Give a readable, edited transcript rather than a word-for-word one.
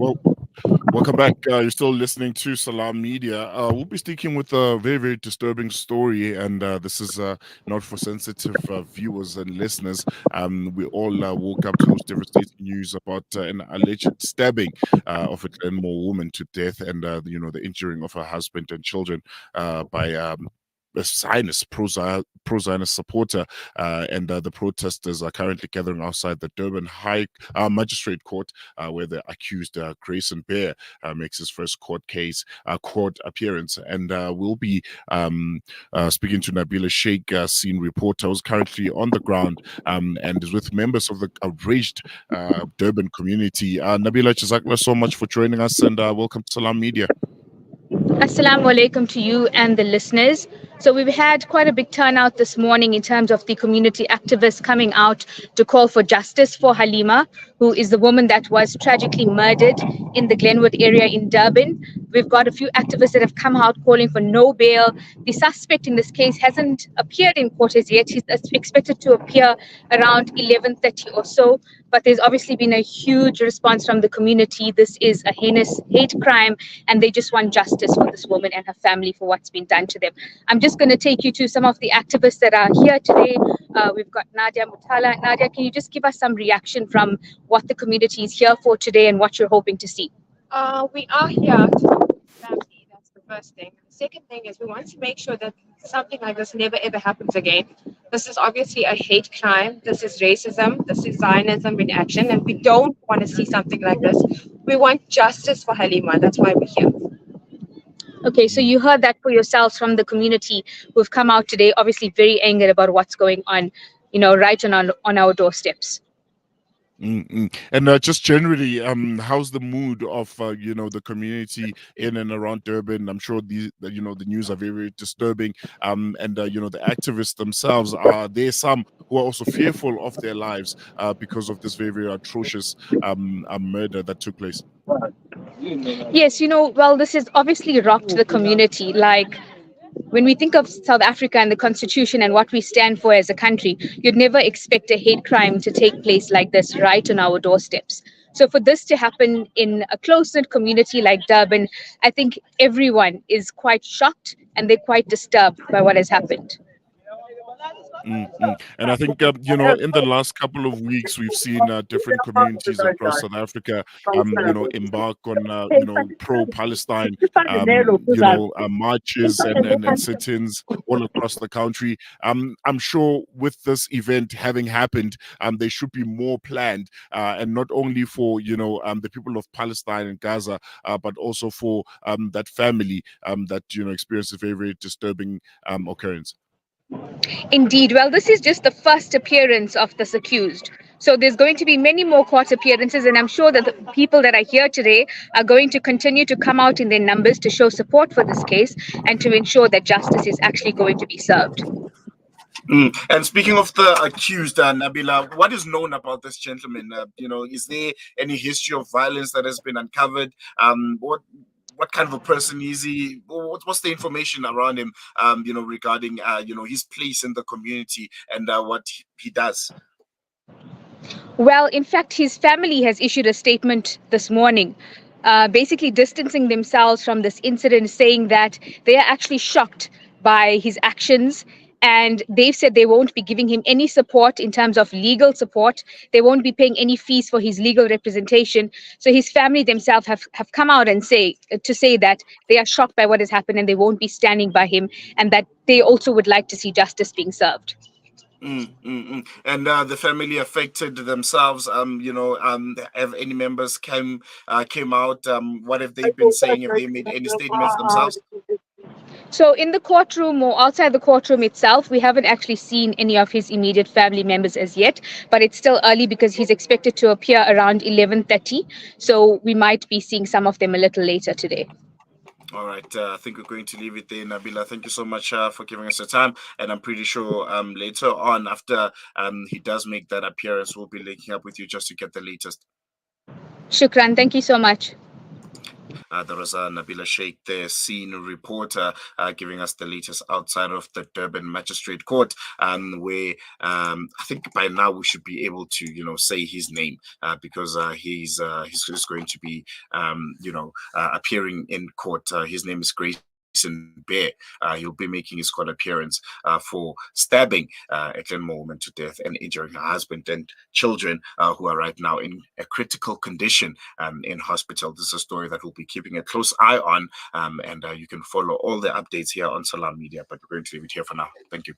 Well, welcome back. You're still listening to Salam Media. We'll be speaking with a very, very disturbing story, and this is not for sensitive viewers and listeners. We all woke up to those devastating news about an alleged stabbing of a Glenmore woman to death, and the injuring of her husband and children by a Zionist, pro-Zionist supporter, and the protesters are currently gathering outside the Durban High Magistrate Court, where the accused Grayson Bear makes his first court appearance, and we'll be speaking to Nabeelah Shaikh, scene reporter, who's currently on the ground and is with members of the outraged Durban community. Nabeelah, Jazakallah so much for joining us, and welcome to Salam Media. Assalamu alaikum to you and the listeners. So we've had quite a big turnout this morning in terms of the community activists coming out to call for justice for Halima, who is the woman that was tragically murdered in the Glenwood area in Durban. We've got a few activists that have come out calling for no bail. The suspect in this case hasn't appeared in court as yet. He's expected to appear around 11:30 or so. But there's obviously been a huge response from the community. This is a heinous hate crime, and they just want justice for this woman and her family for what's been done to them. I'm just going to take you to some of the activists that are here today. We've got Nadia Mutala. Nadia, can you just give us some reaction from what the community is here for today and what you're hoping to see? We are here to support the family. That's the first thing. The second thing is we want to make sure that something like this never ever happens again. This is obviously a hate crime. This is racism. This is Zionism in action, and we don't want to see something like this. We want justice for Halima. That's why we're here. Okay, so you heard that for yourselves from the community who've come out today, obviously very angered about what's going on, right on our doorsteps. And just generally, how's the mood of the community in and around Durban? I'm sure the news are very, very disturbing. And the activists themselves, are there some who are also fearful of their lives because of this very, very atrocious murder that took place? Yes, well, this has obviously rocked the community. Like, when we think of South Africa and the Constitution and what we stand for as a country, you'd never expect a hate crime to take place like this right on our doorsteps. So for this to happen in a close-knit community like Durban, I think everyone is quite shocked and they're quite disturbed by what has happened. And I think in the last couple of weeks we've seen different communities across South Africa embark on pro-Palestine marches and sit-ins all across the country. I'm sure with this event having happened, there should be more planned, and not only for the people of Palestine and Gaza, but also for that family that experienced a very, very disturbing occurrence. Indeed. Well, this is just the first appearance of this accused. So there's going to be many more court appearances, and I'm sure that the people that are here today are going to continue to come out in their numbers to show support for this case and to ensure that justice is actually going to be served. And speaking of the accused, Nabeelah, what is known about this gentleman? Is there any history of violence that has been uncovered? What kind of a person is he? What's the information around him, regarding, his place in the community and what he does? Well, in fact, his family has issued a statement this morning, basically distancing themselves from this incident, saying that they are actually shocked by his actions. And they've said they won't be giving him any support in terms of legal support. They won't be paying any fees for his legal representation. So his family themselves have come out and say that they are shocked by what has happened and they won't be standing by him, and that they also would like to see justice being served. And the family affected themselves. Have any members came out? What have they been saying? Have they made any statements themselves? So in the courtroom or outside the courtroom itself, we haven't actually seen any of his immediate family members as yet, but it's still early because he's expected to appear around 11:30. So we might be seeing some of them a little later today. All right, I think we're going to leave it there, Nabeelah. Thank you so much for giving us your time. And I'm pretty sure later on, after he does make that appearance, we'll be linking up with you just to get the latest. Shukran. Thank you so much. There was Nabeelah Shaikh there, scene reporter, giving us the latest outside of the Durban Magistrate Court, where I think by now we should be able to, say his name because he's going to be, appearing in court. His name is Bear. He'll be making his court appearance for stabbing a woman to death and injuring her husband and children who are right now in a critical condition in hospital. This is a story that we'll be keeping a close eye on, and you can follow all the updates here on Salam Media, but we're going to leave it here for now. Thank you.